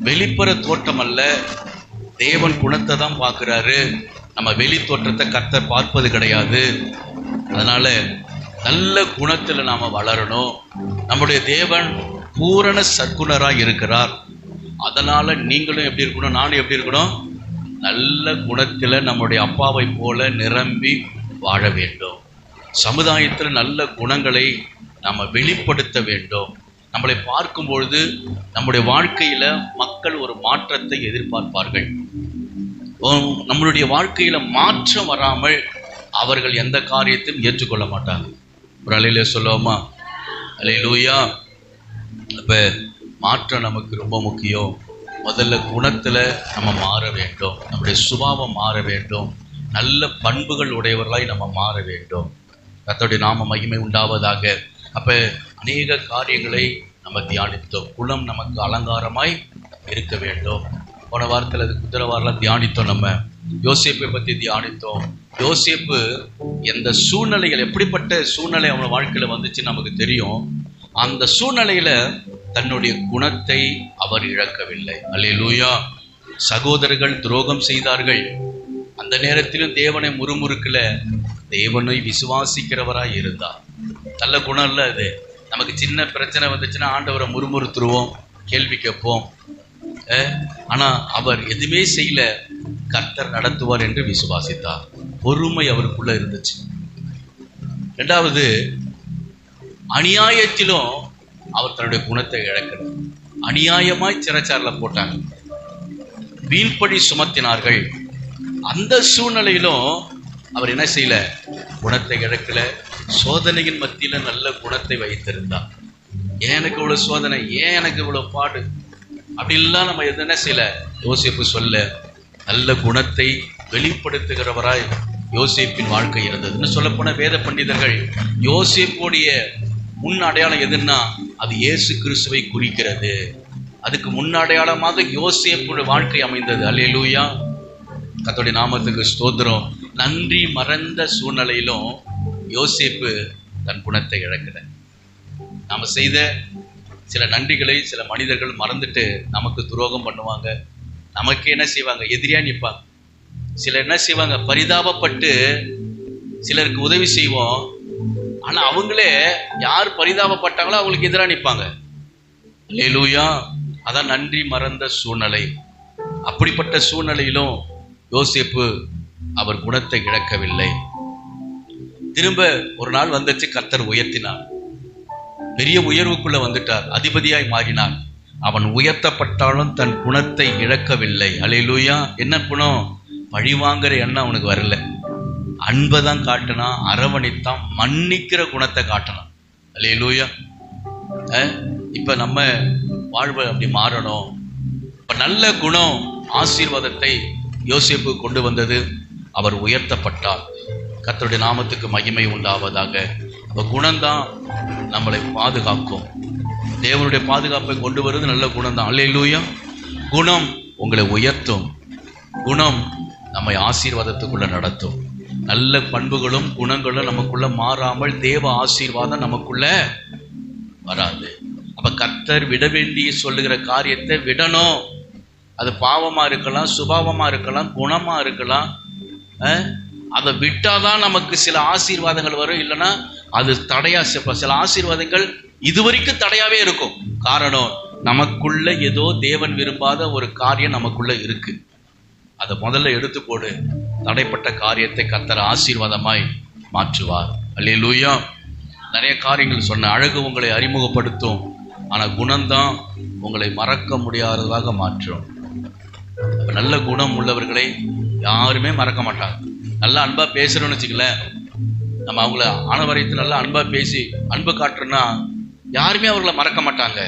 வெளிப்புற தோற்றம் அல்ல, தேவன் குணத்தை தான் பார்க்கிறாரு. நம்ம வெளி தோற்றத்தை கர்த்தர் பார்ப்பது கிடையாது. அதனால நல்ல குணத்துல நாம வளரணும். நம்முடைய தேவன் பூரண சற்குணராய் இருக்கிறார். அதனால நீங்களும் எப்படி இருக்கணும், நானும் எப்படி இருக்கணும், நல்ல குணத்துல நம்முடைய அப்பாவை போல நிரம்பி வாழ வேண்டும். சமுதாயத்தில் நல்ல குணங்களை நம்ம வெளிப்படுத்த வேண்டும். நம்மளை பார்க்கும் பொழுது நம்முடைய வாழ்க்கையில மக்கள் ஒரு மாற்றத்தை எதிர்பார்ப்பார்கள். நம்மளுடைய வாழ்க்கையில மாற்றம் வராமல் அவர்கள் எந்த காரியத்தையும் ஏற்றுக்கொள்ள மாட்டாங்க. ஒரு அலையில சொல்லுவோமா, அல்லேலூயா. அப்ப மாற்றம் நமக்கு ரொம்ப முக்கியம். முதல்ல குணத்துல நம்ம மாற வேண்டும், நம்முடைய சுபாவம் மாற வேண்டும், நல்ல பண்புகள் உடையவர்களாய் நம்ம மாற வேண்டும். கர்த்தருடைய நாம மகிமை உண்டாவதாக. அப்ப அநேக காரியங்களை நம்ம தியானித்தோம். குணம் நமக்கு அலங்காரமாய் இருக்க வேண்டும். போன வாரத்தில் அது குதிரவாரெலாம் தியானித்தோம். நம்ம யோசேப்பை பற்றி தியானித்தோம். யோசேப்பு எந்த சூழ்நிலைகள், எப்படிப்பட்ட சூழ்நிலை அவன் வாழ்க்கையில் வந்துச்சு நமக்கு தெரியும். அந்த சூழ்நிலையில தன்னுடைய குணத்தை அவர் இழக்கவில்லை. அல்லேலூயா. சகோதரர்கள் துரோகம் செய்தார்கள். அந்த நேரத்திலும் தேவனை முறுமுறுக்கல, தேவனை விசுவாசிக்கிறவராய் இருந்தார். நல்ல குணம் இல்லை அது. நமக்கு சின்ன பிரச்சனை வந்துச்சுன்னா ஆண்டவரை முறுமுறுத்துருவோம், கேள்வி கேட்போம். ஆனா அவர் எதுவுமே செய்யல, கர்த்தர் நடத்துவார் என்று விசுவாசித்தார். பொறுமை அவருக்குள்ள இருந்துச்சு. இரண்டாவது, அநியாயத்திலும் அவர் தன்னுடைய குணத்தை இழக்கல. அநியாயமாய் சிறைச்சாலையில போட்டாங்க, வீண்படி சுமத்தினார்கள். அந்த சூழ்நிலையிலும் அவர் என்ன செய்யல, குணத்தை இழக்கல. சோதனையின் மத்தியில நல்ல குணத்தை வைத்திருந்தார். ஏன் எனக்கு இவ்வளவு சோதனை, ஏன் எனக்கு இவ்வளவு பாடு, அப்படிலாம் நம்ம என்ன செய்யல. யோசேப்பு சொல்ல நல்ல குணத்தை வெளிப்படுத்துகிறவராய் யோசேப்பின் வாழ்க்கை இருந்தது. இன்னும் சொல்ல போன வேத பண்டிதர்கள் யோசேப்புடைய முன் அடையாளம் எதுன்னா அது இயேசு கிறிஸ்துவை குறிக்கிறது. அதுக்கு முன் அடையாளமாக யோசேப்புடைய வாழ்க்கை அமைந்தது. அல்லேலூயா. கர்த்தருடைய நாமத்துக்கு ஸ்தோத்திரம். நன்றி மறந்த சூழ்நிலையிலும் யோசேப்பு தன் குணத்தை இழக்கல. நாம செய்த சில நன்றிகளை சில மனிதர்கள் மறந்துட்டு நமக்கு துரோகம் பண்ணுவாங்க. நமக்கு என்ன செய்வாங்க, எதிரியா நிற்பாங்க. சிலர் என்ன செய்வாங்க, பரிதாபப்பட்டு சிலருக்கு உதவி செய்வோம். ஆனா அவங்களே யார் பரிதாபப்பட்டாங்களோ அவங்களுக்கு எதிராக நிற்பாங்க. அல்லேலூயா. அதான் நன்றி மறந்த சூழ்நிலை. அப்படிப்பட்ட சூழ்நிலையிலும் யோசேப்பு அவர் குணத்தை இழக்கவில்லை. திரும்ப ஒரு நாள் வந்துச்சு, கர்த்தர் உயர்த்தினார். பெரிய உயர்வுக்குள்ள வந்துட்டார், அதிபதியாய் மாறினார். அவன் உயர்த்தப்பட்டாலும் தன் குணத்தை இழக்கவில்லை. அல்லேலூயா. என்ன குணம்? பழிவாங்கிற எண்ணம் அவனுக்கு வரல. அன்பைதான் காட்டினான், அரவணைத்தான், மன்னிக்கிற குணத்தை காட்டினான். அல்லேலூயா. இப்ப நம்ம வாழ்வு அப்படி மாறணும். இப்ப நல்ல குணம் ஆசீர்வாதத்தை யோசேப்பு கொண்டு வந்தது. அவர் உயர்த்தப்பட்டார். கர்த்தருடைய நாமத்துக்கு மகிமை உண்டாவதாக. அப்ப குணம்தான் நம்மளை பாதுகாக்கும். தேவனுடைய பாதுகாப்பை கொண்டு வருவது நல்ல குணம் தான். அல்லேலூயா. குணம் உங்களை உயர்த்தும். குணம் நம்மை ஆசீர்வாதத்துக்குள்ள நடத்தும். நல்ல பண்புகளும் குணங்களும் நமக்குள்ள மாறாமல் தேவ ஆசீர்வாதம் நமக்குள்ள வராது. அப்ப கர்த்தர் விட வேண்டிய சொல்லுகிற காரியத்தை விடணும். அது பாவமா இருக்கலாம், சுபாவமா இருக்கலாம், குணமா இருக்கலாம். அதை விட்டாதான் நமக்கு சில ஆசீர்வாதங்கள் வரும். இல்லைன்னா அது தடையா. சில ஆசீர்வாதங்கள் இதுவரைக்கும் தடையாவே இருக்கும். காரணம், நமக்குள்ள ஏதோ தேவன் விரும்பாத ஒரு காரியம் நமக்குள்ள இருக்கு. அதை முதல்ல எடுத்து போடு. தடைப்பட்ட காரியத்தை கர்த்தர் ஆசீர்வாதமாய் மாற்றுவார். அல்லேலூயா. நிறைய காரியங்கள் சொன்ன. அழகு உங்களை அறிமுகப்படுத்தும், ஆனா குணம்தான் உங்களை மறக்க முடியாததாக மாற்றும். நல்ல குணம் உள்ளவர்களை யாருமே மறக்க மாட்டாங்க. நல்லா அன்பா பேசுறோம்னு வச்சுக்கல, நம்ம அவங்கள ஆனவரைத்து நல்லா அன்பா பேசி அன்பு காட்டுறோம்னா யாருமே அவர்களை மறக்க மாட்டாங்க.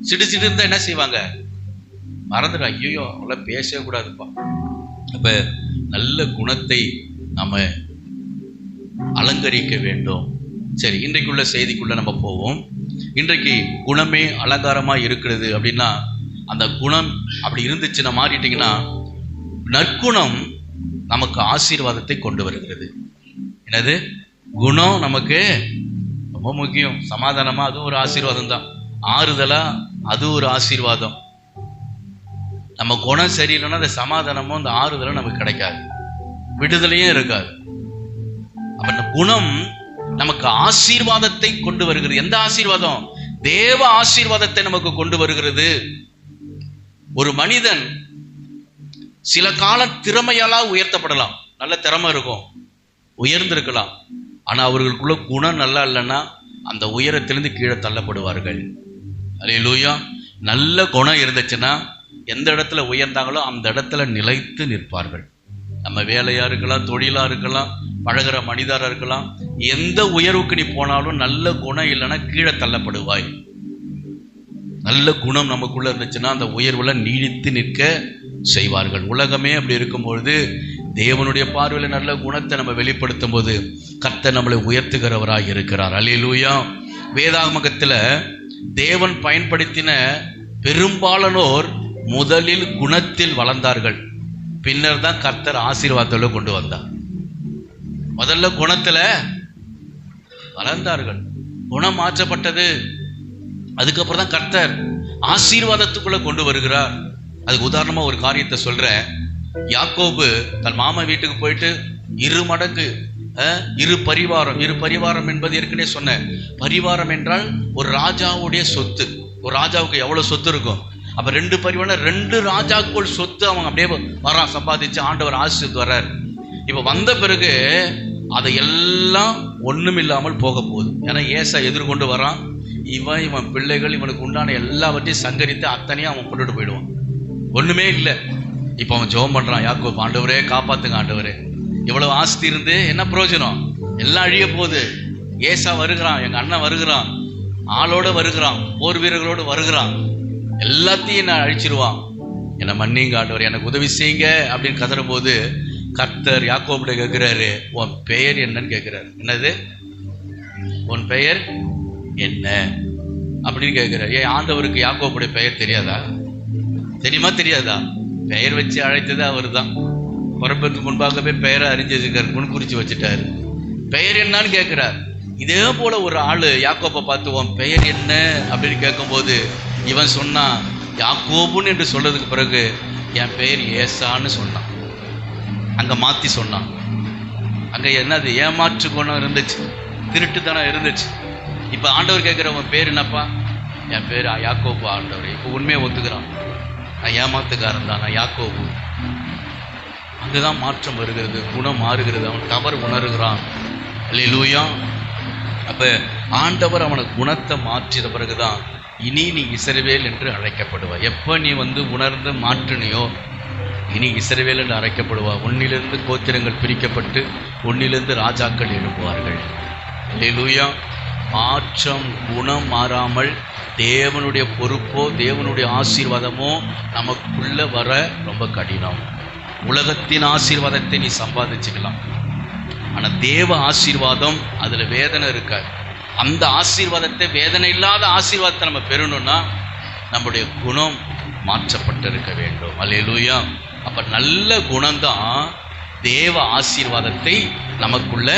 சிடு சிடு இருந்தா என்ன செய்வாங்க, மறந்துடும். ஐயோ அவங்கள பேசவே கூடாதுப்பா. அப்ப நல்ல குணத்தை நம்ம அலங்கரிக்க வேண்டும். சரி, இன்றைக்குள்ள செய்திக்குள்ள நம்ம போவோம். இன்றைக்கு குணமே அலங்காரமா இருக்கிறது அப்படின்னா, அந்த குணம் அப்படி இருந்துச்சுன்னா மாறிட்டீங்கன்னா, நற்குணம் நமக்கு ஆசீர்வாதத்தை கொண்டு வருகிறது. என்னது? குணம் நமக்கு ரொம்ப முக்கியம். சமாதானமா அதுவும் ஒரு ஆசீர்வாதம் தான். ஆறுதலா அது ஒரு ஆசீர்வாதம். நம்ம குணம் சரியில்லைன்னா அந்த சமாதானமும் அந்த ஆறுதலும் நமக்கு கிடைக்காது, விடுதலையும் இருக்காது. அப்ப இந்த குணம் நமக்கு ஆசீர்வாதத்தை கொண்டு வருகிறது. எந்த ஆசீர்வாதம்? தேவ ஆசீர்வாதத்தை நமக்கு கொண்டு வருகிறது. ஒரு மனிதன் சில காலம் திறமையால உயர்த்தப்படலாம், நல்ல திறமை இருக்கும், உயர்ந்திருக்கலாம். ஆனா அவர்களுக்குள்ள குணம் நல்லா இல்லைன்னா அந்த உயரத்திலிருந்து கீழே தள்ளப்படுவார்கள். அல்லேலூயா. நல்ல குணம் இருந்துச்சுன்னா எந்த இடத்துல உயர்ந்தாங்களோ அந்த இடத்துல நிலைத்து நிற்பார்கள். நம்ம வேலையா இருக்கலாம், தொழிலா இருக்கலாம், பழகிற மனிதரா இருக்கலாம், எந்த உயர்வுக்கு நீ போனாலும் நல்ல குணம் இல்லைன்னா கீழே தள்ளப்படுவாய். நல்ல குணம் நமக்குள்ள இருந்துச்சுன்னா அந்த உயர்வுல நீடித்து நிற்க செய்வார்கள். உலகமே அப்படி இருக்கும்பொழுது தேவனுடைய பார்வையில நல்ல குணத்தை நம்ம வெளிப்படுத்தும் போது கர்த்தர் நம்மளை உயர்த்துகிறவராய் இருக்கிறார். அல்லேலூயா. வேதாகமத்துல தேவன் பயன்படுத்தின பெரும்பாலானோர் முதலில் குணத்தில் வளர்ந்தார்கள், பின்னர் தான் கர்த்தர் ஆசீர்வாதத்தோட கொண்டு வந்தார். முதல்ல குணத்துல வளர்ந்தார்கள், குணம் மாற்றப்பட்டது, அதுக்கப்புறம் தான் கர்த்தர் ஆசீர்வாதத்துக்குள்ள கொண்டு வருகிறார். அதுக்கு உதாரணமா ஒரு காரியத்தை சொல்றேன். யாக்கோபு தன் மாமா வீட்டுக்கு போயிட்டு 2 மடங்கு இரு பரிவாரம் என்பது ஏற்கனவே சொன்னேன். பரிவாரம் என்றால் ஒரு ராஜாவுடைய சொத்து. ஒரு ராஜாவுக்கு எவ்வளவு சொத்து இருக்கும்? அப்ப 2 பரிவாரம், 2 ராஜாக்கள் சொத்து அவங்க அப்படியே வரான், சம்பாதிச்சு ஆண்டவர் ஆசீர்வாதம் வர்றார். இப்ப வந்த பிறகு அதையெல்லாம் ஒண்ணுமில்லாமல் போக போகுது. ஏன்னா ஏசா எதிர்கொண்டு வரான். இவன் பிள்ளைகள் இவனுக்கு உண்டான எல்லாவற்றையும் சங்கரித்து அத்தனையும் அவன் கொண்டுட்டு போயிடுவான். ஒண்ணுமே இல்லை. இப்ப அவன் ஜெபம் பண்றான், யாக்கோபு, ஆண்டவரே காப்பாத்துங்க ஆண்டவரே, இவ்வளவு ஆஸ்தி இருந்து என்ன பிரயோஜனம்? எல்லாம் அழிய போகுது. ஏசா வருகிறான், எங்க அண்ணன் வருகிறான், ஆளோட வருகிறான், போர் வீரர்களோடு வருகிறான், எல்லாத்தையும் நான் அழிச்சிருவான், என்னை மன்னிங்க ஆண்டவர், எனக்கு உதவி செய்யுங்க அப்படின்னு கதறும் போது கர்த்தர் யாக்கோபுடைய கேட்கிறாரு, உன் பெயர் என்னன்னு கேட்கிறாரு. என்னது? உன் பெயர் என்ன அப்படின்னு கேட்கிறாரு. ஏன் ஆண்டவருக்கு யாக்கோபுடைய பெயர் தெரியாதா? தெரியுமா தெரியாதா? பெயர் வச்சு அழைத்தது அவர் தான். பிறப்பதற்கு முன்பாகவே பெயரை அறிஞ்சிருக்காரு, முன்குறிச்சு வச்சுட்டாரு. பெயர் என்னன்னு கேட்கிறார். இதே போல ஒரு ஆளு யாக்கோபை பார்த்து உன் பெயர் என்ன அப்படின்னு கேட்கும்போது இவன் சொன்னான், யாக்கோபுன்னு என்று சொல்றதுக்கு பிறகு என் பெயர் ஏசான்னு சொன்னான். அங்க மாத்தி சொன்னான். அங்க என்னது? ஏமாற்று குணம் இருந்துச்சு, திருட்டுத்தனம் இருந்துச்சு. இப்ப ஆண்டவர் கேட்கிற உன் பேர் என்னப்பா? என் பேர் யாக்கோபு ஆண்டவர். இப்ப உண்மையை ஒத்துக்கிறான், நான் ஏமாத்துக்காரன் தான், நான் யாக்கோபு. அங்குதான் மாற்றம் வருகிறது, குணம் மாறுகிறது, அவன் தவறு உணர்கிறான். அல்லேலூயா. அப்ப ஆண்டவர் அவனுக்கு குணத்தை மாற்றின பிறகுதான் இனி நீ இஸ்ரவேல் என்று அழைக்கப்படுவாய். எப்ப நீ உணர்ந்து மாற்றினியோ இனி இஸ்ரவேல் என்று அழைக்கப்படுவா. உன்னிலிருந்து கோத்திரங்கள் பிரிக்கப்பட்டு உன்னிலிருந்து ராஜாக்கள் எழுப்புவார்கள். அல்லேலூயா. மாற்றம், குணம் மாறாமல் தேவனுடைய பொறுப்போ தேவனுடைய ஆசீர்வாதமோ நமக்குள்ள வர ரொம்ப கடினம். உலகத்தின் ஆசீர்வாதத்தை நீ சம்பாதிச்சுக்கலாம், ஆனா தேவ ஆசீர்வாதம் அதுல வேதனை இருக்காது. அந்த ஆசீர்வாதத்தை, வேதனை இல்லாத ஆசீர்வாதத்தை நம்ம பெறணும்னா நம்முடைய குணம் மாற்றப்பட்டிருக்க வேண்டும். அல்லேலூயா. அப்ப நல்ல குணம்தான் தேவ ஆசீர்வாதத்தை நமக்குள்ள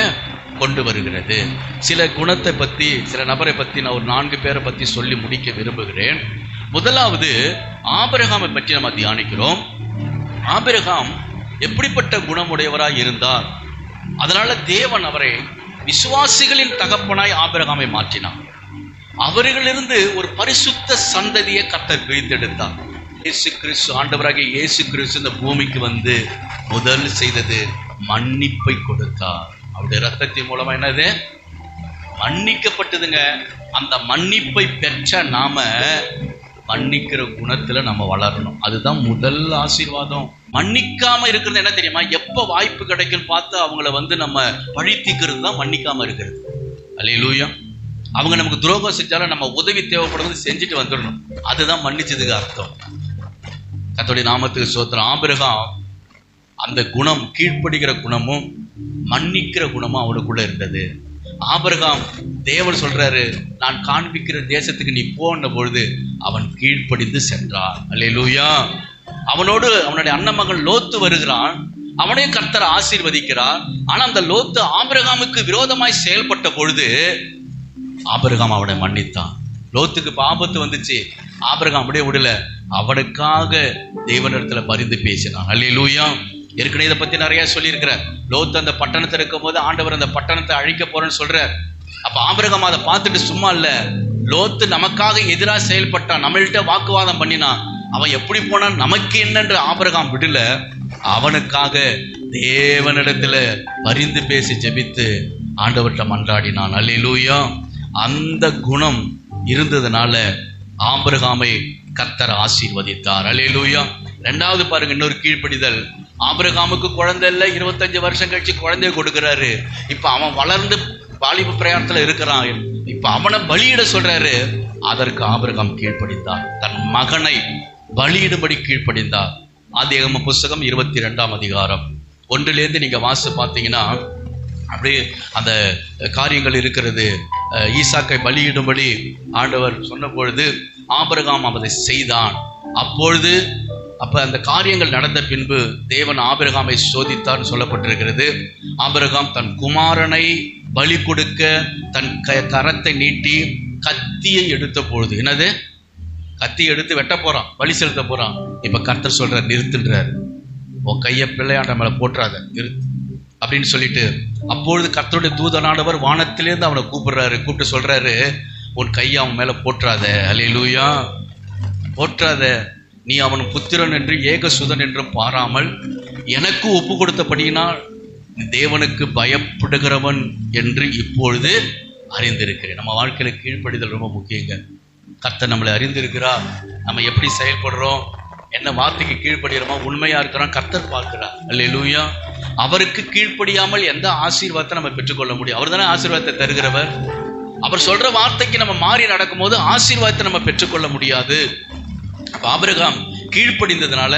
கொண்டு வருகிறது. சில குணத்தை பத்தி, சில நபரை பத்தி நான் ஒரு 4 பேரை பத்தி சொல்லி முடிக்க விரும்புகிறேன். முதலாவது ஆபிரகாமை பற்றி நம்ம தியானிக்கிறோம். ஆபிரகாம் எப்படிப்பட்ட குணமுடையவராய் இருந்தார்? அதனால தேவன் அவரை விசுவாசிகளின் தகப்பனாய் ஆபிரகாமை மாற்றினார். அவர்களிலிருந்து ஒரு பரிசுத்த சந்ததியை கர்த்தர் பிரித்தெடுத்தார். இயேசு கிறிஸ்து, ஆண்டவராகிய இயேசு கிறிஸ்து இந்த பூமிக்கு முதல் செய்தது மன்னிப்பை கொடுத்தார். அவருடைய ரத்தத்தின் மூலமா என்னது? மன்னிக்கப்பட்டதுங்க. அந்த மன்னிப்பை பெற்ற நாம மன்னிக்கிற குணத்துல நம்ம வளரணும். அதுதான் முதல் ஆசீர்வாதம். மன்னிக்காம இருக்கிறது என்ன தெரியுமா? எப்ப வாய்ப்பு கிடைக்கும் பார்த்து அவங்கள நம்ம பழித்திக்கிறது தான் மன்னிக்காம இருக்கிறது. அல்லேலூயா. அவங்க நமக்கு துரோகம் செஞ்சாலும் நம்ம உதவி தேவைப்படுறது செஞ்சுட்டு வந்துடணும். அதுதான் மன்னிச்சதுக்கு அர்த்தம். கர்த்தருடைய நாமத்துக்கு ஸ்தோத்திரம். ஆபிரகாம் அந்த குணம், கீழ்ப்படுகிற குணமும் மன்னிக்கிற குணமும் அவனுக்குள்ள இருந்தது. ஆபிரகாம், தேவன் சொல்றாரு, நான் காண்பிக்கிற தேசத்துக்கு நீ போன பொழுது அவன் கீழ்ப்படிந்து சென்றான். அல்லேலூயா. அவனோடு அவனுடைய அண்ணன் மகன் லோத்து வருகிறான். அவனையும் கர்த்தர் ஆசீர்வதிக்கிறார். ஆனா அந்த லோத்து ஆபிரகாமுக்கு விரோதமாய் செயல்பட்ட பொழுது ஆபிரகாம் அவனை மன்னித்தான். லோத்துக்கு ஆபத்து வந்துச்சு, ஆபிரகாம் அப்படியே விடல, அவனுக்காக தேவனிடத்துல பரிந்து பேசினான். அல்லேலூயா. ஏற்கனவே இதை பத்தி நிறைய சொல்லியிருக்கிறார். லோத்து அந்த பட்டணத்தில் இருக்கும் போது ஆண்டவர் அந்த பட்டணத்தை அழிக்க போறேன்னு சொல்றார். அப்ப ஆபிரகாம் அதை பார்த்துட்டு சும்மா இல்ல, லோத்து நமக்காக எதிராக செயல்பட்டான், நம்மள்கிட்ட வாக்குவாதம் பண்ணினான், அவன் எப்படி போனான் நமக்கு என்னன்ற ஆபிரகாம் விடல, அவனுக்காக தேவனிடத்துல பரிந்து பேசி ஜெபித்து ஆண்டவர்கிட்ட மன்றாடினான். அல்லேலூயா. அந்த குணம் இருந்ததுனால ஆபிரகாமை கர்த்தர் ஆசீர்வதித்தார். அல்லேலூயா. ரெண்டாவது பாருங்க, இன்னொரு கீழ்ப்படிதல். ஆபிரகாமுக்கு குழந்தை இல்லை, 25 வருஷம் கழிச்சு குழந்தைய கொடுக்கிறாரு. இப்ப அவன் வளர்ந்து வாலிப பிரயாணத்துல இருக்கிறான். இப்ப அவனை பலியிட சொல்றாரு. அதற்கு ஆபிரகாம் கீழ்ப்படிந்தார், தன் மகனை பலியிடும்படி கீழ்ப்படிந்தார். ஆதியாகம புஸ்தகம் 22ஆம் அதிகாரம் 1 நீங்க வாசித்து பார்த்தீங்கன்னா அப்படியே அந்த காரியங்கள் இருக்கிறது. ஈசாக்கை பலியிடும்படி ஆண்டவர் சொன்ன பொழுது ஆபிரகாம் அதை செய்தான். அப்ப அந்த காரியங்கள் நடந்த பின்பு தேவன் ஆபிரகாமை சோதித்தார் சொல்லப்பட்டிருக்கிறது. ஆபிரகாம் தன் குமாரனை பலி கொடுக்க தன் கரத்தை நீட்டி கத்தியை எடுத்த பொழுது, என்னது கத்தி எடுத்து வெட்ட போறான், பலி செலுத்த போறான். இப்ப கர்த்தர் சொல்றார், நிறுத்துன்றார். உன் கையை பிள்ளையாண்ட மேல போட்டுறாத, நிறுத்து அப்படின்னு சொல்லிட்டு, அப்பொழுது கர்த்தருடைய தூதனானவர் வானத்திலேருந்து அவனை கூப்பிட்டு சொல்றாரு, உன் கையை அவன் மேல போட்டுறாத. அல்லேலூயா. போற்றாத, நீ அவன் புத்திரன் என்று ஏகசுதன் என்றும் பாராமல் எனக்கு ஒப்பு கொடுத்தபடியினால் தேவனுக்கு பயப்படுகிறவன் என்று இப்பொழுது அறிந்திருக்கிறேன். நம்ம வாழ்க்கையில கீழ்ப்படிதல் ரொம்ப முக்கியங்க. கர்த்தர் நம்மளை அறிந்திருக்கிறார். நம்ம எப்படி செயல்படுறோம், என்ன வார்த்தைக்கு கீழ்ப்படுகிறோமோ, உண்மையா இருக்கிறோம், கர்த்தர் பார்க்கிறார். அல்லேலூயா. அவருக்கு கீழ்ப்படியாமல் எந்த ஆசீர்வாதத்தை நம்ம பெற்றுக்கொள்ள முடியும்? அவர் தானே ஆசீர்வாதத்தை தருகிறவர். அவர் சொல்ற வார்த்தைக்கு நம்ம மாறி நடக்கும் போது ஆசீர்வாதத்தை நம்ம பெற்றுக்கொள்ள முடியாது. ஆபிரகாம் கீழ்ப்படிந்ததுனால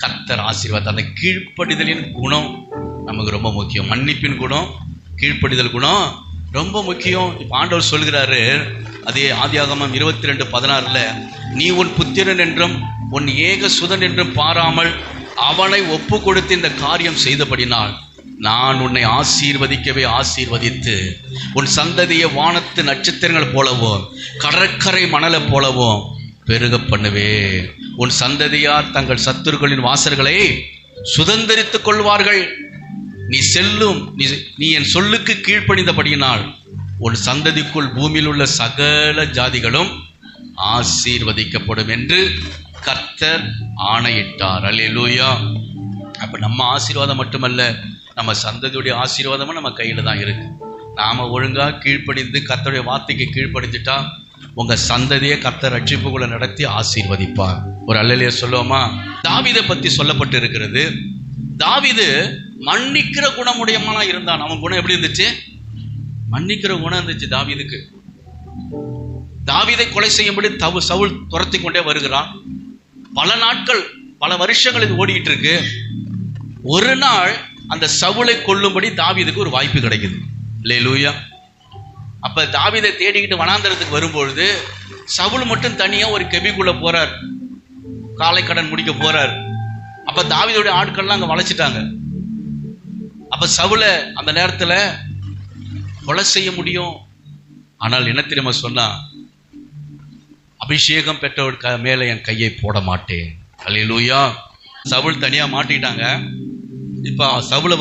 கர்த்தர் ஆசீர்வாதம். அந்த கீழ்ப்படிதலின் குணம் நமக்கு ரொம்ப முக்கியம். மன்னிப்பின் குணம், கீழ்ப்படிதல் குணம் ரொம்ப முக்கியம். இப்ப ஆண்டவர் சொல்கிறாரு, அதே ஆதியாகமம் 22:16 நீ உன் புத்திரன் என்றும் உன் ஏக சுதன் என்றும் பாராமல் அவனை ஒப்பு கொடுத்து இந்த காரியம் செய்தபடினால் நான் உன்னை ஆசீர்வதிக்கவே ஆசீர்வதித்து உன் சந்ததியை வானத்து நட்சத்திரங்கள் போலவும் கடற்கரை மணலை போலவும் பெருக பண்ணுவே. உன் சந்ததியார் தங்கள் சத்துருக்களின் வாசல்களை சுதந்திரித்துக் கொள்வார்கள். நீ என் சொல்லுக்கு கீழ்ப்படிந்தபடியினால் உன் சந்ததிக்குள் பூமியில் உள்ள சகல ஜாதிகளும் ஆசீர்வதிக்கப்படும் என்று கர்த்தர் ஆணையிட்டார். அல்லேலூயா. அப்ப நம்ம ஆசீர்வாதம் மட்டுமல்ல, நம்ம சந்ததியுடைய ஆசீர்வாதமும் நம்ம கையில தான் இருக்கு. நாம ஒழுங்கா கீழ்ப்படிந்து கர்த்தருடைய வார்த்தைக்கு கீழ்ப்படிந்துட்டா உங்க சந்ததியை கர்த்தர் ரட்சிப்புக்குள்ள நடத்தி ஆசீர்வதிப்பார். ஒரு அல்லேலூயா சொல்லுவோமா? தாவீதை பத்தி சொல்லப்பட்டு இருக்கிறது. தாவீது மன்னிக்கிற குணமுடையவனா இருந்தான். அவன் குணம் எப்படி இருந்துச்சு? மன்னிக்கிற குணம் இருந்துச்சு தாவீதுக்கு. தாவீதை கொலை செய்யும்படி சவுல் துரத்தி கொண்டே வருகிறான். பல நாட்கள், பல வருஷங்கள் இது ஓடிக்கிட்டு இருக்கு. ஒரு நாள் அந்த சவுலை கொல்லும்படி தாவீதுக்கு ஒரு வாய்ப்பு கிடைக்குது. அல்லேலூயா. அப்ப தாவீதை தேடிக்கிட்டு வனாந்தரத்துக்கு வரும்பொழுது சவுல் மட்டும் தனியா ஒரு கெபிக்குள்ள போறார், காலை கடன் முடிக்க போறார். அப்ப தாவீதுடைய ஆட்கள்லாம் அங்க வளைச்சிட்டாங்க. அப்ப சவுலை அந்த நேரத்துல கொலை செய்ய முடியும். ஆனால் என்ன தெரியுமா சொன்னா? அபிஷேகம் பெற்றவர் மேல என் கையை போட மாட்டேன். அல்லேலூயா. சவுல் தனியா மாட்டிட்டாங்க. இப்ப சவுலை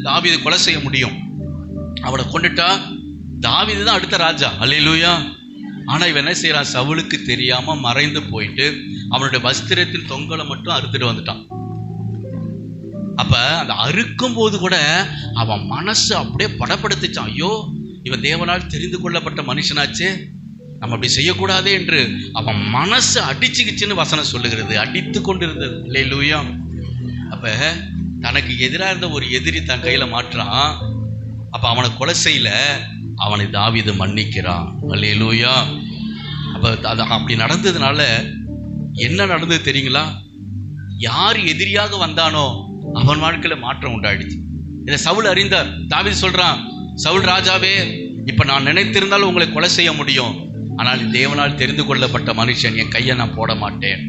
தாவீது கொலை செய்ய முடியும். அவனை கொண்டுட்டா தாவீது தான் அடுத்த ராஜா. அல்லேலூயா. ஆனா இவன் என்ன செய்யறான்? சவுலுக்கு தெரியாம மறைந்து போயிட்டு அவனுடைய வஸ்திரத்தின் தொங்கலை மட்டும் அறுத்துட்டு வந்துட்டான். அப்ப அந்த அறுக்கும் போது கூட அவன் மனசு அப்படியே படப்படுத்துச்சான். ஐயோ, இவன் தேவனால் தெரிந்து கொள்ளப்பட்ட மனுஷனாச்சே, நம்ம அப்படி செய்யக்கூடாதே என்று அவன் மனசு அடிச்சுக்கிச்சுன்னு வசனம் சொல்லுகிறது. அடித்து கொண்டிருந்தது. அல்லேலூயா. அப்ப தனக்கு எதிராக இருந்த ஒரு எதிரி தன் கையில மாற்றான். அப்ப அவனை கொலை செய்யல, அவனை தாவீது மன்னிக்கிறான். அல்லேலூயா. அப்ப அது அப்படி நடந்ததுனால என்ன நடந்தது தெரியுங்களா? யார் எதிரியாக வந்தானோ அவன் வாழ்க்கையில மாற்றம் உண்டாயிடுச்சு. இதை சவுல் அறிந்தார். தாவீது சொல்றான், சவுல் ராஜாவே, இப்ப நான் நினைத்திருந்தாலும் உங்களை கொலை செய்ய முடியும், ஆனால் தேவனால் தெரிந்து கொள்ளப்பட்ட மனுஷன், என் கையை நான் போட மாட்டேன்.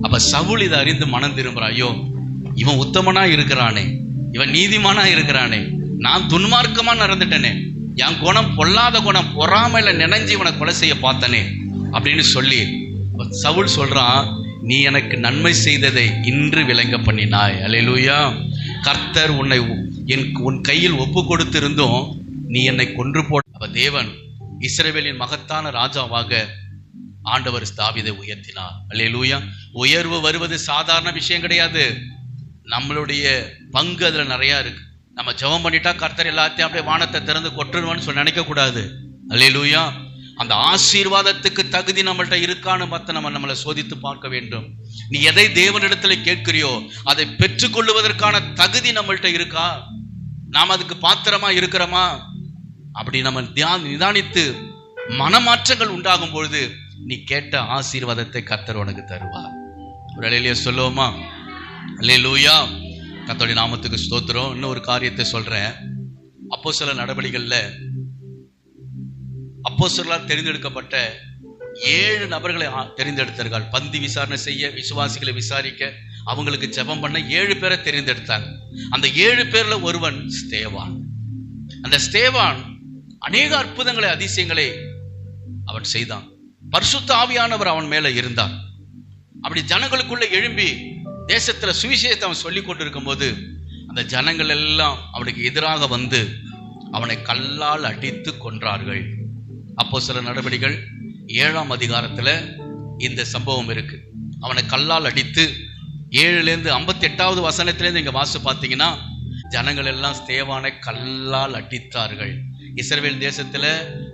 அப்ப சவுல் இதை அறிந்து மனம் திரும்புறான். ஐயோ, இவன் உத்தமனா இருக்கிறானே, இவன் நீதிமானா இருக்கிறானே, நான் துன்மார்க்கமா நடந்துட்டேனே, என் குணம் பொல்லாத குணம், பொறாமையில நினைஞ்சு இவனை கொலை செய்ய பார்த்தனே அப்படின்னு சொல்லி சவுல் சொல்றான், நீ எனக்கு நன்மை செய்ததை இன்று விளங்க பண்ணினாய். அல்லேலூயா. கர்த்தர் உன் கையில் ஒப்பு கொடுத்திருந்தும் நீ என்னை கொன்று போட. அப்ப தேவன் இஸ்ரவேலின் மகத்தான ராஜாவாக ஆண்டவர் தாவீதை உயர்த்தினார். அல்லேலூயா. உயர்வு வருவது சாதாரண விஷயம் கிடையாது. நம்மளுடைய பங்கு அதுல நிறைய இருக்கு. நம்ம ஜெபம் பண்ணிட்டா கர்த்தர் எல்லாத்தையும் அப்படியே வானத்தை திறந்து கொட்டுருவான்னு சொல்லி நினைக்க கூடாது. அல்லேலூயா. அந்த ஆசீர்வாதத்துக்கு தகுதி நம்மள்ட்ட இருக்கான்னு பார்த்து நம்மளை சோதித்து பார்க்க வேண்டும். நீ எதை தேவனிடத்துல கேட்கிறியோ அதை பெற்றுக்கொள்ளுவதற்கான தகுதி நம்மள்ட்ட இருக்கா? நாம் அதுக்கு பாத்திரமா இருக்கிறோமா? அப்படி நம்ம நிதானித்து மனமாற்றங்கள் உண்டாகும் பொழுது நீ கேட்ட ஆசீர்வாதத்தை கர்த்தர் உனக்கு தருவார். ஒரு அல்லேலூயா சொல்லுவோமா? அல்லேலூயா. கர்த்தருடைய நாமத்துக்கு ஸ்தோத்திரம். இன்னொரு காரியத்தை சொல்றேன். அப்போஸ்தலர் நடவடிக்கைகள்ல அப்போஸ்தலரால் தெரிந்தெடுக்கப்பட்ட 7 நபர்களை தெரிந்தெடுத்தார்கள். பந்தி விசாரணை செய்ய, விசுவாசிகளை விசாரிக்க, அவங்களுக்கு ஜெபம் பண்ண 7 பேரை தெரிந்தெடுத்தாங்க. அந்த 7 பேர்ல ஒருவன் ஸ்தேவான். அந்த ஸ்தேவான் அநேக அற்புதங்களை, அதிசயங்களை அவன் செய்தான். பரிசுத்த ஆவியானவர் அவன் மேல இருந்தார். அப்படி ஜனங்களுக்குள்ள எழும்பி தேசத்துல சுவிசேஷத்தை அவன் சொல்லி கொண்டிருக்கும் போது அந்த ஜனங்கள் எல்லாம் அவனுக்கு எதிராக வந்து அவனை கல்லால் அடித்து கொன்றார்கள். அப்போஸ்தலர் நடவடிக்கைகள் 7ஆம் அதிகாரத்துல இந்த சம்பவம் இருக்கு. அவனை கல்லால் அடித்து 7லேருந்து 58வது வசனத்திலேருந்து இங்க வாசி பார்த்தீங்கன்னா ஜனங்கள் எல்லாம் ஸ்தேவானை கல்லால் அடித்தார்கள். இஸ்ரவேல் தேசத்துல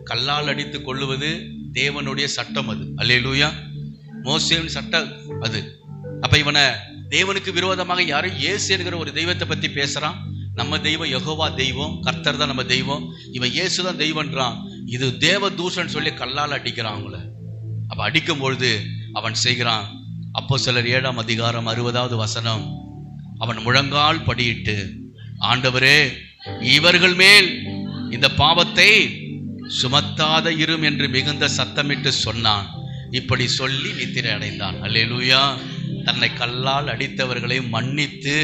கல்லால் அடித்து கொள்ளுவது தேவனுடைய சட்டம். அது அல்லேலூயா. மோசேவின் சட்டம் அது. அப்ப இவனை தேவனுக்கு விரோதமாக யாரும் இயேசு என்கிற ஒரு தெய்வத்தை பத்தி பேசுறான். நம்ம தெய்வம் யெகோவா தெய்வம், கர்த்தர் தான் நம்ம தெய்வம், இவன் இயேசு தான் தெய்வன்றான். இது தேவ தூஷன் சொல்லி கல்லால் அடிக்கிறான் அவங்கள. அப்ப அடிக்கும் பொழுது அவன் செய்கிறான். அப்போஸ்தலர் 7ஆம் அதிகாரம் 60வது வசனம், அவன் முழங்கால் படியிட்டு, ஆண்டவரே இவர்கள் மேல் இந்த பாவத்தை சுமத்தாத இரும் என்று மிகுந்த சத்தமிட்டு சொன்னான். இப்படி சொல்லி நித்திரை அடைந்தான். அல்லேலூயா. தன்னை கல்லால் அடித்தவர்களை மன்னித்து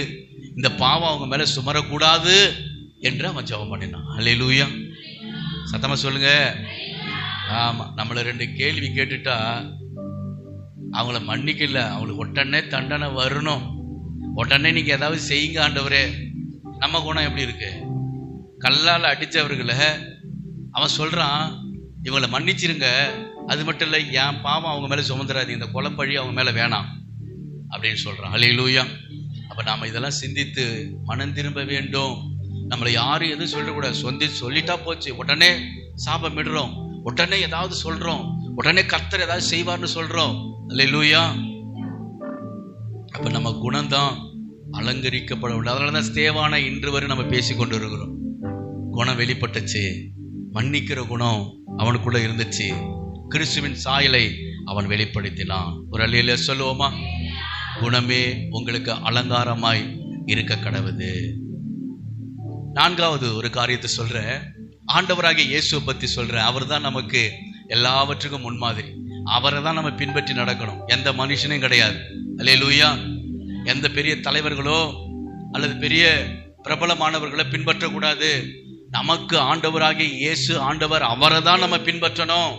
இந்த பாவம் அவங்க மேல சுமரக்கூடாது என்று அவன் ஜெபம் பண்ணினான். அல்லேலூயா. சத்தமா சொல்லுங்க. ஆமா, நம்மள 2 கேள்வி கேட்டுட்டா அவங்கள மன்னிக்கல, அவங்களுக்கு உடனே தண்டனை வரணும், உடனே நீங்க ஏதாவது செய்யுங்க ஆண்டவரே. நம்ம குணம் எப்படி இருக்கு? கல்லால் அடிச்சவர்களை அவன் சொல்றான், இவங்களை மன்னிச்சிருங்க, அது மட்டும் இல்லை என் பாவம் அவங்க மேல சுமந்துடாது, இந்த கொலைப்பழி அவங்க மேல வேணாம் அப்படின்னு சொல்றான். அல்லேலூயா. அப்ப நாம இதெல்லாம் சிந்தித்து மனம் திரும்ப வேண்டும். நம்மளை யாரும் எதுவும் சொல்லக்கூடாது. சொல்லிட்டா போச்சு, உடனே சாபம் விடுறோம், உடனே ஏதாவது சொல்றோம், உடனே கர்த்தர் ஏதாவது செய்வார்னு சொல்றோம். அல்லேலூயா. அப்ப நம்ம குணம்தான் அலங்கரிக்கப்பட வேண்டும். அதனாலதான் ஸ்தேவானை இன்று வரை நம்ம பேசி கொண்டு இருக்கிறோம். குணம் வெளிப்பட்டுச்சு, மன்னிக்கிற குணம் அவனுக்குள்ள இருந்துச்சு, கிறிஸ்துவின் சாயலை அவன் வெளிப்படுத்தினான். ஒரு அல்லேலூயா சொல்லுவோமா? குணமே உங்களுக்கு அலங்காரமாய் இருக்க கடவுது. 4வது ஒரு காரியத்தை சொல்றேன். ஆண்டவராகிய இயேசுவை பத்தி சொல்றேன். அவர் தான் நமக்கு எல்லாவற்றுக்கும் முன்மாதிரி. அவரை தான் நம்ம பின்பற்றி நடக்கணும். எந்த மனுஷனும் கிடையாது. அல்லேலூயா. எந்த பெரிய தலைவர்களோ அல்லது பெரிய பிரபலமானவர்களை பின்பற்றக்கூடாது. நமக்கு ஆண்டவராகிய இயேசு ஆண்டவர், அவரை தான் நம்ம பின்பற்றணும்.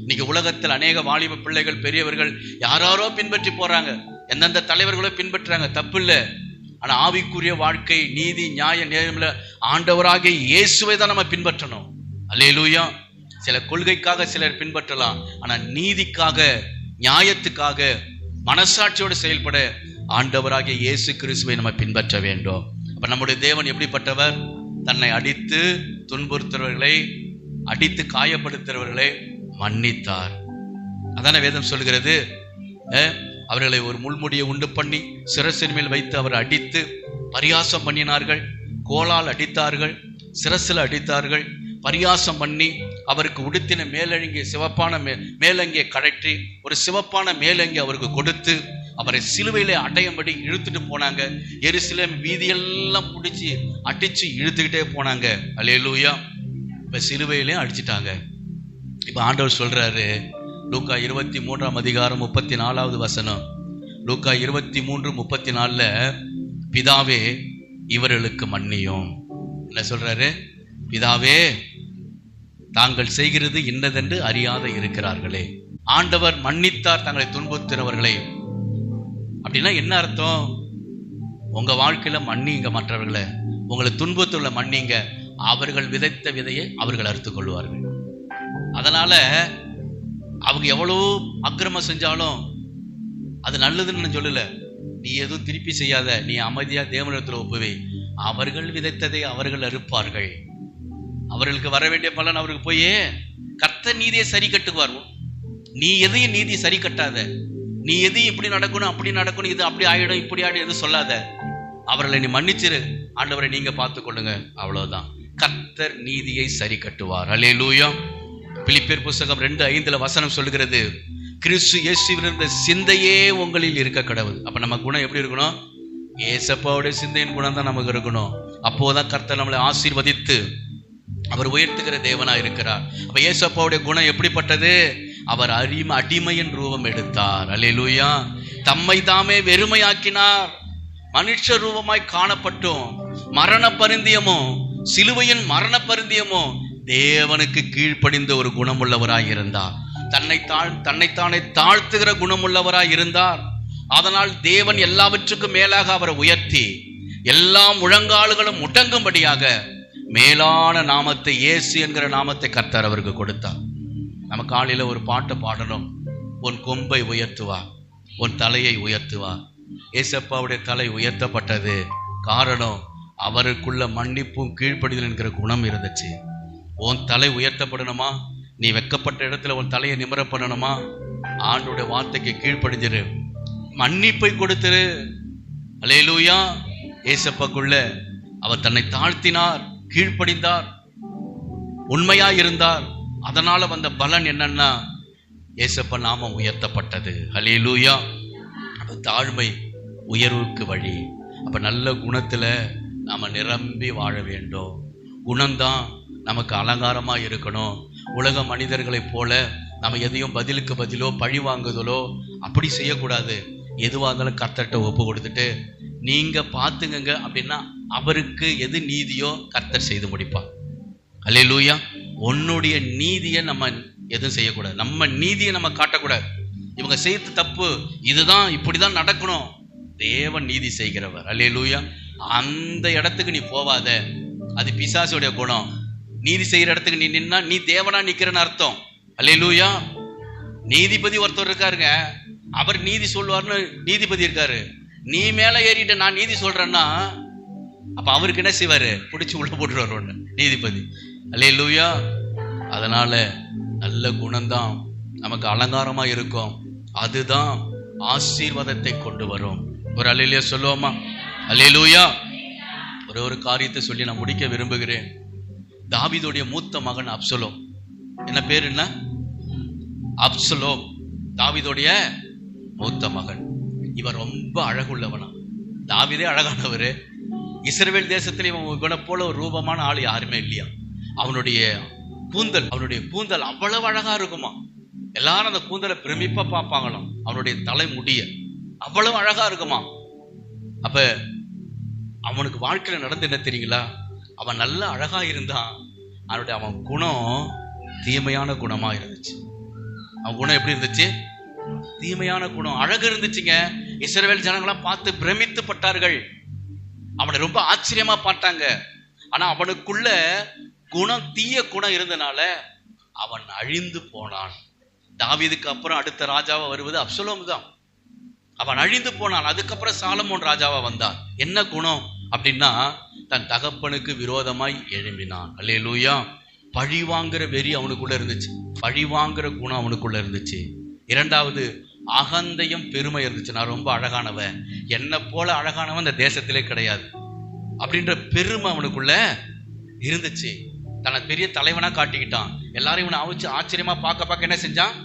இன்னைக்கு உலகத்தில் அநேக வாலிப பிள்ளைகள், பெரியவர்கள் யாரோ பின்பற்றி போறாங்க, எந்தெந்த தலைவர்களோ பின்பற்றுறாங்க, தப்பு இல்லை. ஆனா ஆவிக்குரிய வாழ்க்கை, நீதி, நியாய, நேர்மையில ஆண்டவராகிய இயேசுவை தான் நம்ம பின்பற்றணும். அல்லேலூயா. சில கொள்கைக்காக சிலர் பின்பற்றலாம், ஆனா நீதிக்காக, நியாயத்துக்காக, மனசாட்சியோடு செயல்பட ஆண்டவராகிய இயேசு கிறிஸ்துவை நம்ம பின்பற்ற வேண்டும். அப்ப நம்முடைய தேவன் எப்படிப்பட்டவர்? தன்னை அடித்து துன்புறுத்துறவர்களை, அடித்து காயப்படுத்துறவர்களை மன்னித்தார். அதான வேதம் சொல்கிறது. அவர்களை ஒரு முள்முடியை உண்டு பண்ணி சிரசின் மேல் வைத்து அவர் அடித்து பரியாசம் பண்ணினார்கள். கோலால் அடித்தார்கள், சிரசில் அடித்தார்கள், பரியாசம் பண்ணி அவருக்கு உடுத்தின மேலங்கிய சிவப்பான மேலங்கியை கழற்றி ஒரு சிவப்பான மேலங்கி அவருக்கு கொடுத்து அவரை சிலுவையிலே அடையும்படி இழுத்துட்டு போனாங்க. எருசலேம் வீதியெல்லாம் பிடிச்சி அடிச்சு இழுத்துக்கிட்டே போனாங்க. அல்லேலூயா. இப்ப சிலுவையிலே அடிச்சிட்டாங்க. இப்ப ஆண்டவர் சொல்றாரு, லூக்கா 23ஆம் அதிகாரம் 34வது வசனம், லூக்கா 23:34, பிதாவே இவர்களுக்கு மன்னியும். என்ன சொல்றாரு? பிதாவே தாங்கள் செய்கிறது இன்னதென்று அறியாத இருக்கிறார்களே. ஆண்டவர் மன்னித்தார் தங்களை துன்புறுத்தினவர்களை. அப்படின்னா என்ன அர்த்தம்? உங்க வாழ்க்கையில மன்னிங்க மற்றவர்களை, உங்களை துன்பத்துள்ள மன்னிங்க. அவர்கள் விதைத்த விதையை அவர்கள் அறுத்துக் கொள்வார்கள். அதனால அவங்க எவ்வளவு அக்கிரமம் செஞ்சாலும் அது நல்லதுன்னு சொல்லல. நீ எதுவும் திருப்பி செய்யாத, நீ அமைதியா தேவனிடத்தில் ஒப்புவே. அவர்கள் விதைத்ததை அவர்கள் அறுப்பார்கள். அவர்களுக்கு வர வேண்டிய பலன் அவருக்கு போய் கர்த்தர் நீதியை சரி கட்டுவார். நீ எதையும் நீதி சரி கட்டாத. நீ எதையும் இப்படி நடக்கணும் அப்படி நடக்கணும், இது அப்படி ஆயிடும் இப்படி ஆயிடும் எதுவும் சொல்லாத. அவர்களை நீ மன்னிச்சிரு, ஆண்டவரை நீங்க பார்த்துக் கொள்ளுங்க, அவ்வளவுதான். கர்த்தர் நீதியை சரி கட்டுவார். அல்லேலூயா. பிலிப்பியர் புஸ்தகம் 2:5 சொல்லுகிறது, கிறிஸ்து இயேசுவில் இருந்த சிந்தையே உங்களில் இருக்க கடவுள். அப்ப நம்ம குணம் எப்படி இருக்கணும்? ஏசப்பாவுடைய சிந்தையின் குணம் தான் நமக்கு இருக்கணும். அப்போதான் கர்த்தர் நம்மளை ஆசீர்வதித்து அவர் உயர்த்துகிற தேவனா இருக்கிறார். அப்ப ஏசப்பாவுடைய குணம் எப்படிப்பட்டது? அவர் அடிமையின் ரூபம் எடுத்தார். அல்லேலூயா. தம்மை தாமே வெறுமையாக்கினார். மனுஷ ரூபமாய் காணப்பட்டும் மரண பரிந்தியமோ, சிலுவையின் மரண பரிந்தியமோ தேவனுக்கு கீழ்ப்படிந்த ஒரு குணமுள்ளவராய் இருந்தார். தன்னைத்தானே தாழ்த்துகிற குணமுள்ளவராய் இருந்தார். அதனால் தேவன் எல்லாவற்றுக்கும் மேலாக அவரை உயர்த்தி எல்லா முழங்கால்களும் முடங்கும்படியாக மேலான நாமத்தை, இயேசு என்கிற நாமத்தை கர்த்தர் அவருக்கு கொடுத்தார். நம்ம காலையில ஒரு பாட்டை பாடணும். உன் கொம்பை உயர்த்துவா, உன் தலையை உயர்த்துவா. ஏசப்பாவுடைய தலை உயர்த்தப்பட்டது. காரணம், அவருக்குள்ள மன்னிப்பும் கீழ்ப்படிதல் என்கிற குணம் இருந்துச்சு. உன் தலை உயர்த்தப்படணுமா? நீ வெக்கப்பட்ட இடத்துல உன் தலையை நிமிர பண்ணணுமா? ஆண்டோட வார்த்தைக்கு கீழ்ப்படிஞ்சிரு, மன்னிப்பை கொடுத்துரு. அல்லேலூயா. ஏசப்பாக்குள்ள அவர் தன்னை தாழ்த்தினார், கீழ்ப்படிந்தார், உண்மையாய் இருந்தார். அதனால வந்த பலன் என்னன்னா, ஏசப்பா நாமம் உயர்த்தப்பட்டது. அல்லேலூயா. தாழ்மை உயர்வுக்கு வழி. அப்ப நல்ல குணத்துல நாம நிரம்பி வாழ வேண்டும். குணம்தான் நமக்கு அலங்காரமா இருக்கணும். உலக மனிதர்களைப் போல நம்ம எதையும் பதிலுக்கு பதிலோ பழி வாங்குதலோ அப்படி செய்யக்கூடாது. எதுவாக இருந்தாலும் கர்த்தர்கிட்ட ஒப்பு கொடுத்துட்டு நீங்க பார்த்துங்க அப்படின்னா அவருக்கு எது நீதியோ கர்த்தர் செய்து முடிப்பார். அல்லேலூயா. உன்னுடைய நீதியை நம்ம எதுவும் செய்யக்கூடாது. நம்ம நீதியை நம்ம காட்டக்கூடாது. இவங்க செய்யறது தப்பு, இதுதான் இப்படிதான் நடக்கணும். தேவன் நீதி செய்கிறவர். அல்லேலூயா. அந்த இடத்துக்கு நீ போவாத. அது பிசாசுடைய குணம். நீதி செய்யற இடத்துக்கு நீ நின்னா நீ தேவனா நிக்கிறன்னு அர்த்தம். அல்லேலூயா. நீதிபதி ஒருத்தர் இருக்காருங்க, அவர் நீதி சொல்லுவார்னு நீதிபதி இருக்காரு. நீ மேல ஏறிட்டு நான் நீதி சொல்றேன்னா அப்ப அவருக்கு என்ன செய்வாரு? பிடிச்சி உள்ள போட்டுருவார் ஒண்ணு நீதிபதி. அல்லேலூயா. அதனால நல்ல குணம்தான் நமக்கு அலங்காரமா இருக்கும். அதுதான் ஆசீர்வாதத்தை கொண்டு வரும். ஒரு அல்லேலூயா சொல்லுவோமா? அல்லேலூயா. ஒரு காரியத்தை சொல்லி நான் முடிக்க விரும்புகிறேன். தாவீதுடைய மூத்த மகன் அப்சலோம். என்ன பேர்? என்ன? அப்சலோம். தாவீதுடைய மூத்த மகன். இவர் ரொம்ப அழகுள்ளவனா. தாவீதே அழகானவரு. இஸ்ரவேல் தேசத்துல இவனை போல ஒரு ரூபமான ஆள் யாருமே இல்லையா. அவனுடைய கூந்தல் அவ்வளவு அழகா இருக்குமா. எல்லாரும் அந்த கூந்தலை பிரமிப்பா பார்ப்பாங்களாம். அவனுடைய தலைமுடிய அவ்வளவு அழகா இருக்குமா. அப்ப அவனுக்கு வாழ்க்கையில நடந்து என்ன தெரியுங்களா? அவன் நல்ல அழகா இருந்தான். அவன் குணம் தீமையான குணமா இருந்துச்சு. அவன் குணம் எப்படி இருந்துச்சு? தீமையான குணம். அழகு இருந்துச்சுங்க. இஸ்ரவேல் ஜனங்களாம் பார்த்து பிரமித்து பட்டார்கள். அவனை ரொம்ப ஆச்சரியமா பார்த்தாங்க. ஆனா அவனுக்குள்ள குணம், தீய குணம் இருந்தனால அவன் அழிந்து போனான். தாவீதுக்கு அப்புறம் அடுத்த ராஜாவா வருவது அப்சலோம் தான். அவன் அழிந்து போனான். அதுக்கப்புறம் சாலமோன் ராஜாவா வந்தான். என்ன குணம் அப்படின்னா, தன் தகப்பனுக்கு விரோதமாய் எழும்பினான். அல்லேலூயா. பழி வாங்குற வெறி அவனுக்குள்ள இருந்துச்சு. பழி வாங்குற குணம் அவனுக்குள்ள இருந்துச்சு. இரண்டாவது, அகந்தையும் பெருமை இருந்துச்சு. நான் ரொம்ப அழகானவன், என்ன போல அழகானவன் இந்த தேசத்திலே கிடையாது அப்படின்ற பெருமை அவனுக்குள்ள இருந்துச்சு. தன்னை பெரிய தலைவனா காட்டிக்கிட்டான். எல்லாரும் இவனை அவிச்சு ஆச்சரியமா பார்க்க என்ன செஞ்சான்?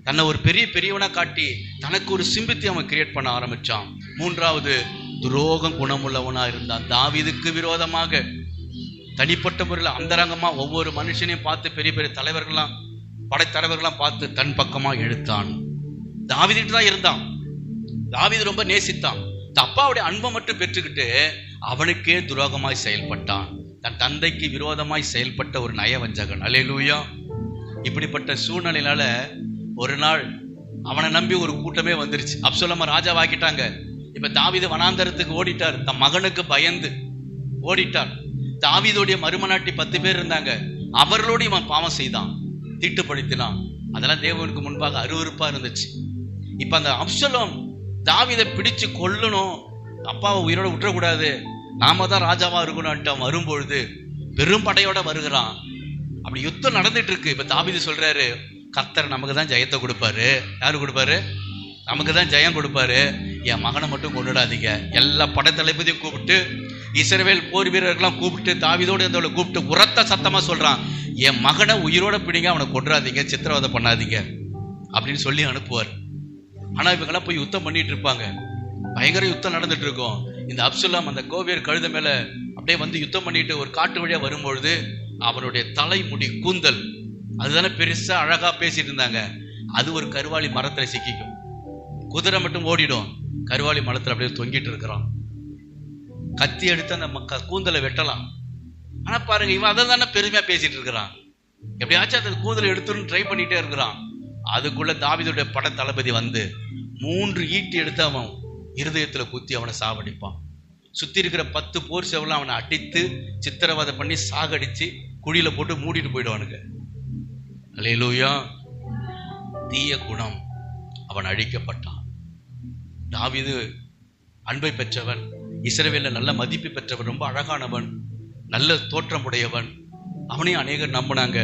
தன்னை ஒரு பெரியவனா காட்டி தனக்கு ஒரு சிம்பத்தி அவன் கிரியேட் பண்ண ஆரம்பிச்சான். மூன்றாவது, துரோகம் குணமுள்ளவனா இருந்தான். தாவீதுக்கு விரோதமாக தனிப்பட்ட முறையில் அந்தரங்கமா ஒவ்வொரு மனுஷனையும் பார்த்து பெரிய பெரிய தலைவர்கள்லாம், படைத்தலைவர்கள்லாம் பார்த்து தன் பக்கமா இழுத்தான். தாவீதுட்டு தான் இருந்தான். தாவீது ரொம்ப நேசித்தான். அப்பாவுடைய அன்பை மட்டும் பெற்றுக்கிட்டு அவனுக்கே துரோகமாய் செயல்பட்டான். தன் தந்தைக்கு விரோதமாய் செயல்பட்ட ஒரு நயவஞ்சகன். அல்லேலூயா. இப்படிப்பட்ட சூழ்நிலையினால ஒரு நாள் அவனை நம்பி ஒரு கூட்டமே வந்துருச்சு. அப்சலோம ராஜாவாக்கிட்டாங்க. இப்ப தாவீது வனாந்தரத்துக்கு ஓடிட்டார். தன் மகனுக்கு பயந்து ஓடிட்டார். தாவீதுடைய மருமனாட்டி 10 பேர் இருந்தாங்க. அவர்களோடு இவன் பாவம் செய்தான், தீட்டுப்படுத்தினான். அதெல்லாம் தேவனுக்கு முன்பாக அருவருப்பா இருந்துச்சு. இப்ப அந்த அப்சலோம் தாவீதை பிடிச்சு கொல்லணும், அப்பாவை உயிரோட விட்டுறக்கூடாது, நாம தான் ராஜாவா இருக்கணும்ட்டு அவன் வரும்பொழுது பெரும் படையோட வருகிறான். அப்படி யுத்தம் நடந்துட்டு இருக்கு. இப்ப தாவீது சொல்றாரு, கர்த்தர் நமக்கு தான் ஜெயத்தை கொடுப்பாரு. யாரு கொடுப்பாரு? நமக்கு தான் ஜெயம் கொடுப்பாரு. என் மகனை மட்டும் கொண்டுடாதீங்க. எல்லா படைத்தளபதியும் கூப்பிட்டு, இஸ்ரவேல் போர் வீரர்கள்லாம் கூப்பிட்டு, தாவீதோடு இருந்தவளை கூப்பிட்டு உரத்த சத்தமா சொல்றான், என் மகனை உயிரோட பிடிங்க, அவனை கொண்டுறாதீங்க, சித்திரவதை பண்ணாதீங்க அப்படின்னு சொல்லி அனுப்புவார். ஆனா இவங்கெல்லாம் போய் யுத்தம் பண்ணிட்டு இருப்பாங்க. பயங்கர யுத்தம் நடந்துட்டு இருக்கும். இந்த அப்சலோம் அந்த கோவேர் கழுத மேல அப்படியே வந்து யுத்தம் பண்ணிட்டு ஒரு காட்டு வழியா வரும்பொழுது அவனுடைய தலைமுடி கூந்தல், அதுதானே பெருசா அழகா பேசிட்டு இருந்தாங்க, அது ஒரு கருவாளி மரத்துல சிக்கிக்கும். குதிரை மட்டும் ஓடிடும், கருவாளி மரத்துல அப்படியே தொங்கிட்டு இருக்கிறான். கத்தி எடுத்து அந்த கூந்தலை வெட்டலாம். ஆனா பாருங்க, இவன் அதை தானே பெருமையா பேசிட்டு இருக்கிறான். எப்படியாச்சும் அந்த கூந்தலை எடுத்துன்னு ட்ரை பண்ணிட்டே இருக்கிறான். அதுக்குள்ள தாவீதுடைய படை தளபதி வந்து 3 ஈட்டி எடுத்து அவன் இருதயத்துல குத்தி அவனை சாவடிப்பான். சுத்தி இருக்கிற 10 போர் சேவலாம் அவனை அடித்து சித்திரவதை பண்ணி சாகடிச்சு குழியில போட்டு மூடிட்டு போயிடுவானுங்க. அல்லேலூயா. தீய குணம், அவன் அழிக்கப்பட்டான். தாவீது அன்பை பெற்றவன், இஸ்ரவேல்ல நல்ல மதிப்பு பெற்றவன், ரொம்ப அழகானவன், நல்ல தோற்றம் உடையவன். அவனையும் அநேகர் நம்பினாங்க.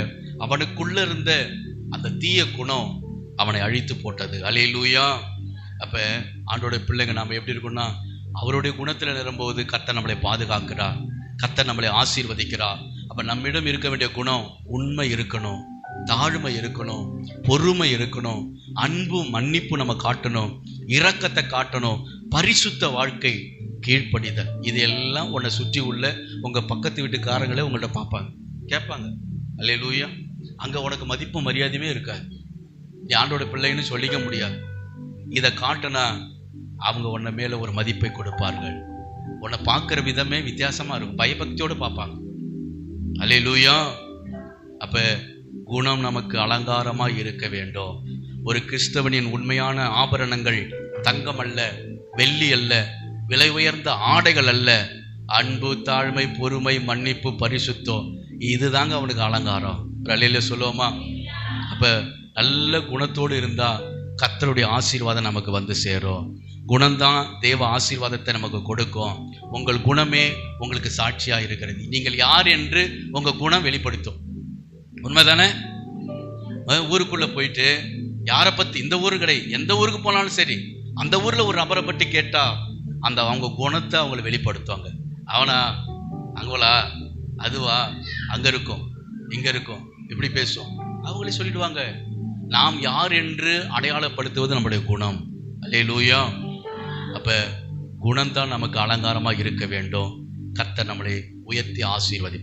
அவனுக்குள்ள இருந்த அந்த தீய குணம் அவனை அழித்து போட்டது. அல்லேலூயா. அப்ப ஆண்டோட பிள்ளைங்க நாம எப்படி இருக்கோம்னா, அவருடைய குணத்துல நிரம்புவது கர்த்தர் நம்மளை பாதுகாக்கிறார், கர்த்தர் நம்மளை ஆசீர்வதிக்கிறார். அப்ப நம்மிடம் இருக்க வேண்டிய குணம் உண்மை இருக்கணும், தாழ்மை இருக்கணும், பொறுமை இருக்கணும், அன்பு மன்னிப்பு நம்ம காட்டணும், இரக்கத்தை காட்டணும், பரிசுத்த வாழ்க்கை, கீழ்ப்படிதல். இதெல்லாம் உன்னை சுற்றி உள்ள உங்க பக்கத்து வீட்டுக்காரங்களே உங்கள்ட்ட பார்ப்பாங்க, கேட்பாங்க. அல்லேலூயா. அங்க உனக்கு மதிப்பு மரியாதையுமே இருக்காது. நீ ஆண்டோட பிள்ளைன்னு சொல்லிக்க முடியாது. இதை காட்டினா அவங்க உன்னை மேல ஒரு மதிப்பை கொடுப்பார்கள். உன்னை பார்க்கிற விதமே வித்தியாசமா இருக்கும், பயபக்தியோடு பார்ப்பாங்க. அல்லேலூயா. அப்ப குணம் நமக்கு அலங்காரமா இருக்க வேண்டும். ஒரு கிறிஸ்தவனின் உண்மையான ஆபரணங்கள் தங்கம் அல்ல, வெள்ளி அல்ல, விலை உயர்ந்த ஆடைகள் அல்ல, அன்பு, தாழ்மை, பொறுமை, மன்னிப்பு, பரிசுத்தம், இதுதாங்க அவனுக்கு அலங்காரம். அல்லேலூயா சொல்லுவோமா? அப்ப நல்ல குணத்தோடு இருந்தா கர்த்தருடைய ஆசீர்வாதம் நமக்கு வந்து சேரும். குணம்தான் தேவ ஆசீர்வாதத்தை நமக்கு கொடுக்கும். உங்கள் குணமே உங்களுக்கு சாட்சியா இருக்கிறது. நீங்கள் யார் என்று உங்க குணம் வெளிப்படுத்தும். உண்மைதானே? ஊருக்குள்ள போயிட்டு யாரை பத்தி, இந்த ஊரு கிடையாது, எந்த ஊருக்கு போனாலும் சரி, அந்த ஊர்ல ஒரு நபரை பற்றி கேட்டா அந்த அவங்க குணத்தை அவங்களை வெளிப்படுத்துவாங்க. அவனா, அங்கோலா, அதுவா, அங்க இருக்கும், இங்க இருக்கும், இப்படி பேசும், அவங்களே சொல்லிடுவாங்க. நாம் யார் என்று அடையாளப்படுத்துவது நம்முடைய குணம். அல்லேலூயா. அப்ப குணம்தான் நமக்கு அலங்காரமாக இருக்க வேண்டும். கர்த்தர் நம்மளை உயர்த்தி ஆசீர்வதி.